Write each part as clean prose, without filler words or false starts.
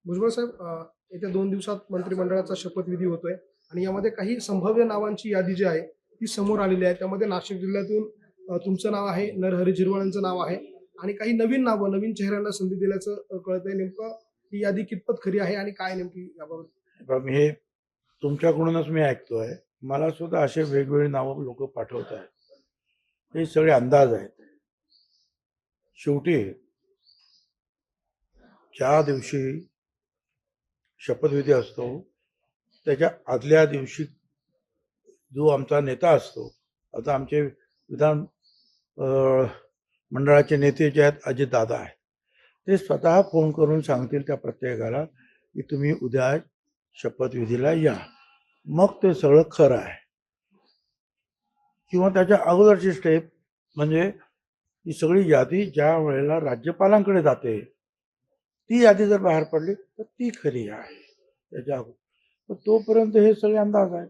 भुजबळ साहेब, येत्या 2 दिवसात मंत्रिमंडळाचा शपथविधी होतोय आणि यामध्ये काही संभाव्य नावांची यादी जी आहे ती समोर आलेली आहे. त्यामध्ये नाशिक जिल्ह्यातून तुमचं नाव आहे, नरहरी झिरवळांचं नाव आहे आणि काही नवीन नावं, नवीन चेहऱ्यांना संधी दिल्याचं कळतंय. नेमकं ही यादी कितपत खरी आहे आणि काय नेमकी याबाबत? मी हे तुमच्याकडूनच मी ऐकतोय. मला सुद्धा असे वेगवेगळे नावं लोक पाठवत आहेत. हे सगळे अंदाज आहेत. शेवटी ज्या दिवशी शपथविधी असतो त्याच्या आदल्या दिवशी जो आमचा नेता असतो, आता आमचे विधान मंडळाचे नेते जे आहेत अजितदादा आहेत, ते स्वतः फोन करून सांगतील त्या प्रत्येकाला की तुम्ही उद्या शपथविधीला या. मग ते सगळं खरं आहे. किंवा त्याच्या अगोदरची स्टेप म्हणजे ही सगळी यादी ज्या वेळेला राज्यपालांकडे जाते ती यादी जर बाहेर पडली तर ती खरी आहे. त्याच्या अगोदर तोपर्यंत हे सगळे अंदाज आहेत.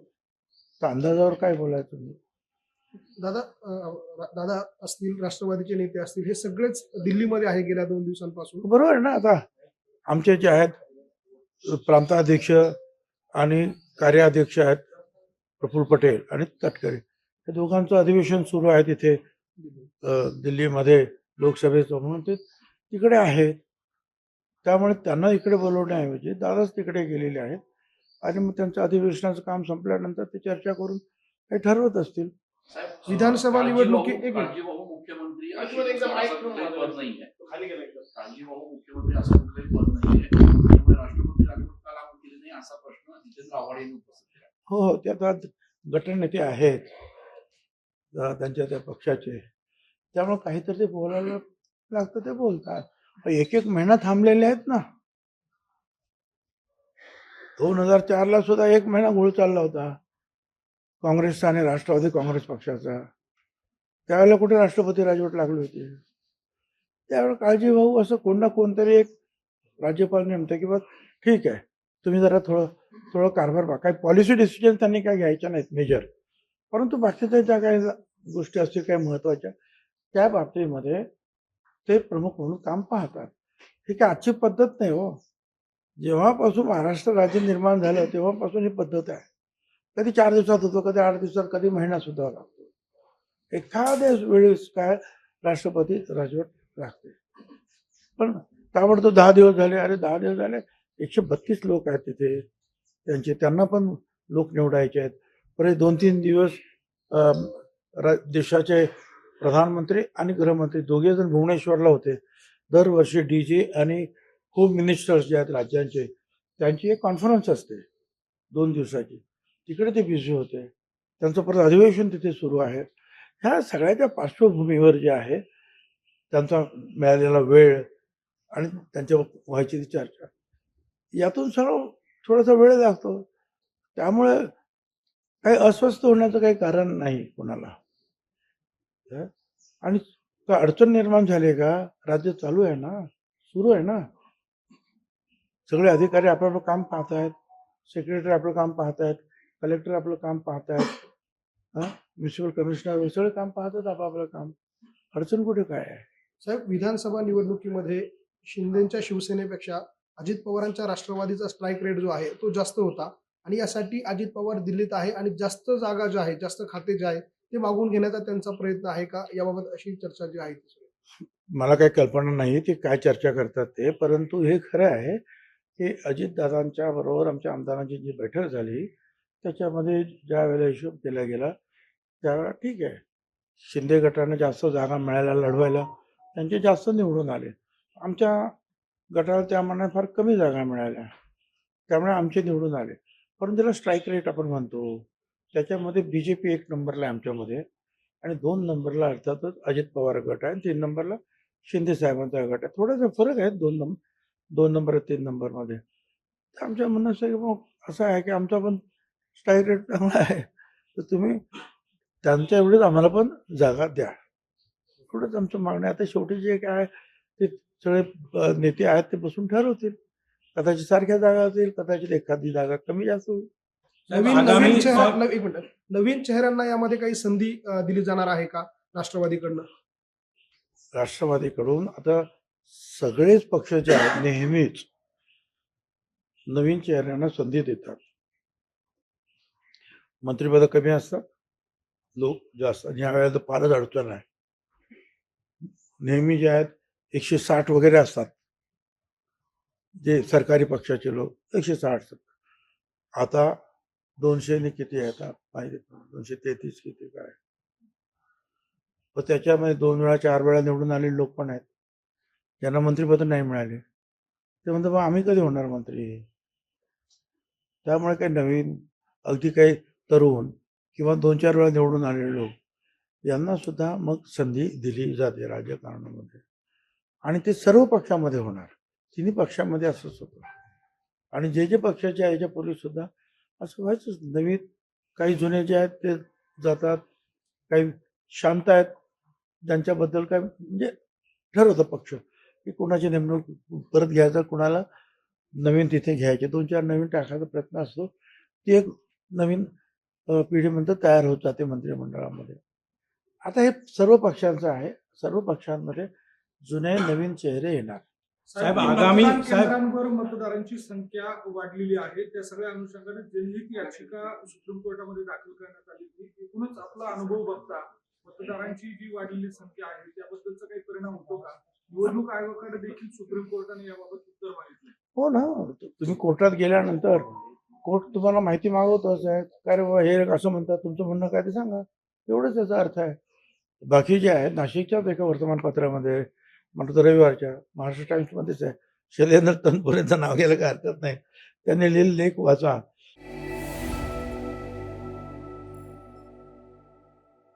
तर अंदाजावर काय बोलायचं तुम्ही? दादा, दादा असतील, राष्ट्रवादीचे नेते असतील, हे सगळेच दिल्लीमध्ये आहे गेल्या 2 दिवसांपासून. बरोबर आहे ना. आता आमचे जे आहेत प्रांताध्यक्ष आणि कार्याध्यक्ष आहेत प्रफुल्ल पटेल आणि तटकरे, या दोघांचं अधिवेशन सुरू आहे तिथे दिल्लीमध्ये लोकसभेचं, म्हणून ते तिकडे आहेत. त्यामुळे त्यांना इकडे बोलवण्याऐवजी दादाच तिकडे गेलेले आहेत आणि मग त्यांचं अधिवेशनाचं काम संपल्यानंतर ते चर्चा करून काही ठरवत असतील. विधानसभा निवडणुकी मुख्यमंत्री असं कुठलंही पद नाहीये, त्यामुळे राष्ट्रपती राजवट का लागू केली नाही असा प्रश्न जितेंद्र आव्हाड यांनी उपस्थित केला. हो, ते आता गटनेते आहेत त्यांच्या त्या पक्षाचे, त्यामुळे काहीतरी ते बोलायला लागतं ते बोलतात. एक एक महिना थांबलेले आहेत ना. 2004ला सुद्धा 1 महिना घोळ चालला होता काँग्रेसचा आणि राष्ट्रवादी काँग्रेस पक्षाचा. त्यावेळेला कुठे राष्ट्रपती राजवट लागली होती? त्यावेळेला काळजी भाऊ असं कोण ना कोणतरी एक राज्यपाल नेमतं की बा ठीक आहे, तुम्ही जरा थोडं कारभार बघा. काही पॉलिसी डिसिजन त्यांनी काय घ्यायच्या नाहीत मेजर, परंतु बाकीच्या ज्या काही गोष्टी असतील काही महत्वाच्या त्या बाबतीमध्ये ते प्रमुख म्हणून काम पाहतात. ही काय आजची पद्धत नाही हो. जेव्हापासून महाराष्ट्र राज्य निर्माण झालं तेव्हापासून ही पद्धत आहे. कधी 4 दिवसात होतो, कधी 8 दिवसात, कधी महिना सुद्धा लागतो. एखाद्या वेळेस काय राष्ट्रपती राजवट लागते, पण ताबडतोब 10 दिवस झाले. अरे 10 दिवस झाले, 132 लोक आहेत तिथे, त्यांना पण लोक निवडायचे आहेत. परत 2-3 दिवस देशाचे प्रधानमंत्री आणि गृहमंत्री दोघे जण भुवनेश्वरला होते. दरवर्षी डीजी आणि होम मिनिस्टर्स जे आहेत राज्यांचे, त्यांची एक कॉन्फरन्स असते 2 दिवसाची, तिकडे ते बिझी होते. त्यांचं परत अधिवेशन तिथे सुरू आहे. ह्या सगळ्याच्या पार्श्वभूमीवर जे आहे त्यांचा मिळालेला वेळ आणि त्यांच्या व्हायची ती चर्चा, यातून सर्व थोडासा वेळ लागतो. त्यामुळे काही अस्वस्थ होण्याचं काही कारण नाही कोणाला. आणि काय अडचण निर्माण झाली का? राज्य चालू आहे ना, सुरू आहे ना. सगळे अधिकारी आपलं काम पाहत आहेत, सेक्रेटरी आपलं काम पाहत आहेत, कलेक्टर आपलं काम पाहत आहेत, म्युन्सिपल कमिशनर सगळे काम पाहतात आपापलं काम. अडचण कुठे काय आहे? साहेब, विधानसभा निवडणुकीमध्ये शिंदेच्या शिवसेनेपेक्षा अजित पवारांच्या राष्ट्रवादीचा स्ट्राईक रेट जो आहे तो जास्त होता आणि यासाठी अजित पवार दिल्लीत आहे आणि जास्त जागा ज्या आहेत, जास्त खाते जे आहे ते मागून घेण्याचा त्यांचा प्रयत्न आहे का, याबाबत अशी चर्चा जी आहे? मला काही कल्पना नाही ते काय चर्चा करतात ते, परंतु हे खरं आहे की अजितदादांच्या बरोबर आमच्या आमदारांची जी बैठक झाली त्याच्यामध्ये ज्या वेळेला हिशोब केला गेला त्यावेळेला ठीक आहे, शिंदे गटाने जास्त जागा मिळायला लढवायला त्यांचे जास्त निवडून आले. आमच्या गटाला त्यामानाने फार कमी जागा मिळाल्या, त्यामुळे आमचे निवडून आले. परंतु त्याला स्ट्राईक रेट आपण म्हणतो, त्याच्यामध्ये BJP 1 नंबरला आहे आमच्यामध्ये आणि 2 नंबरला अर्थातच अजित पवार गट आहे आणि 3 नंबरला शिंदे साहेबांचा गट आहे. थोडासा फरक आहे 2 नंबर 3 नंबरमध्ये. तर आमच्या म्हणणं असं की मग असं आहे की आमचा पण स्ट्राईक रेट चांगला आहे, तर तुम्ही त्यांच्या एवढीच आम्हाला पण जागा द्या, एवढंच आमचं मागणं. आता शेवटी जे काय ते सगळे नेते आहेत ते बसून ठरवतील. कदाचित सारख्या जागा असतील, कदाचित एखादी जागा कमी जास्त होईल. नवीन चेहऱ्यांना यामध्ये काही संधी दिली जाणार आहे का राष्ट्रवादीकडनं? राष्ट्रवादीकडून आता सगळेच पक्ष जे आहेत नेहमीच नवीन चेहऱ्यांना संधी देतात. मंत्रिपद कमी असतात, लोक जास्त. आणि यावेळेला तर फारच अडचण आहे. नेहमी जे आहेत 160 वगैरे असतात, जे सरकारी पक्षाचे लोक 160 असतात. आता 200 ने किती आहे आता पाहिजे, 233 किती काय. पण त्याच्यामध्ये 2 वेळा 4 वेळा निवडून आलेले लोक पण आहेत, ज्यांना मंत्रिपद नाही मिळाले. ते म्हणतात बा आम्ही कधी होणार मंत्री. त्यामुळे काही नवीन, अगदी काही तरुण किंवा 2-4 वेळा निवडून आलेले लोक, यांना सुद्धा मग संधी दिली जाते राजकारणामध्ये. आणि ते सर्व पक्षामध्ये होणार, तिन्ही पक्षामध्ये असंच होतं. आणि जे जे पक्षाचे आहे याच्यापूर्वी सुद्धा असं व्हायचंच. नवीन काही जुने जे आहेत ते जातात, काही शांत आहेत, ज्यांच्याबद्दल काय म्हणजे ठरवतं पक्ष की कोणाची नेमणूक परत घ्यायचा, कुणाला नवीन तिथे घ्यायचे. 2-4 नवीन टाकायचा प्रयत्न असतो. ती एक नवीन पिढी म्हणतात तयार होत जाते मंत्रिमंडळामध्ये. आता हे सर्व पक्षांचं आहे. सर्व पक्षांमध्ये जुने नवीन चेहरे येणार. साहेब, आगामी मतदान साहेब केंद्रांवर मतदारांची संख्या वाढलेली आहे. त्या सगळ्या अनुषंगाने जनहित याचिका सुप्रीम कोर्टामध्ये दाखल करण्यात आली होती. एकूणच आपला अनुभव बघता मतदारांची जी वाढलेली संख्या आहे त्याबद्दलचा काही परिणाम होतो का? निवडणूक आयोगाकडे देखील सुप्रीम कोर्टाने याबाबत उत्तर मागितले. हो ना, तुम्ही कोर्टात गेल्यानंतर कोर्ट तुम्हाला माहिती मागवतोच आहे. काय रे बाबा हे असं म्हणतात, तुमचं म्हणणं काय ते सांगा, एवढंच याचा अर्थ आहे. बाकी जे आहे, नाशिकच्याच एका वर्तमानपत्रामध्ये, मला तर रविवारच्या महाराष्ट्र टाइम्समध्येच आहे, शैलेंद्र तनपुरेंचं नाव घ्यायला काही हरकत नाही, त्यांनी लिहिलेला लेख वाचा.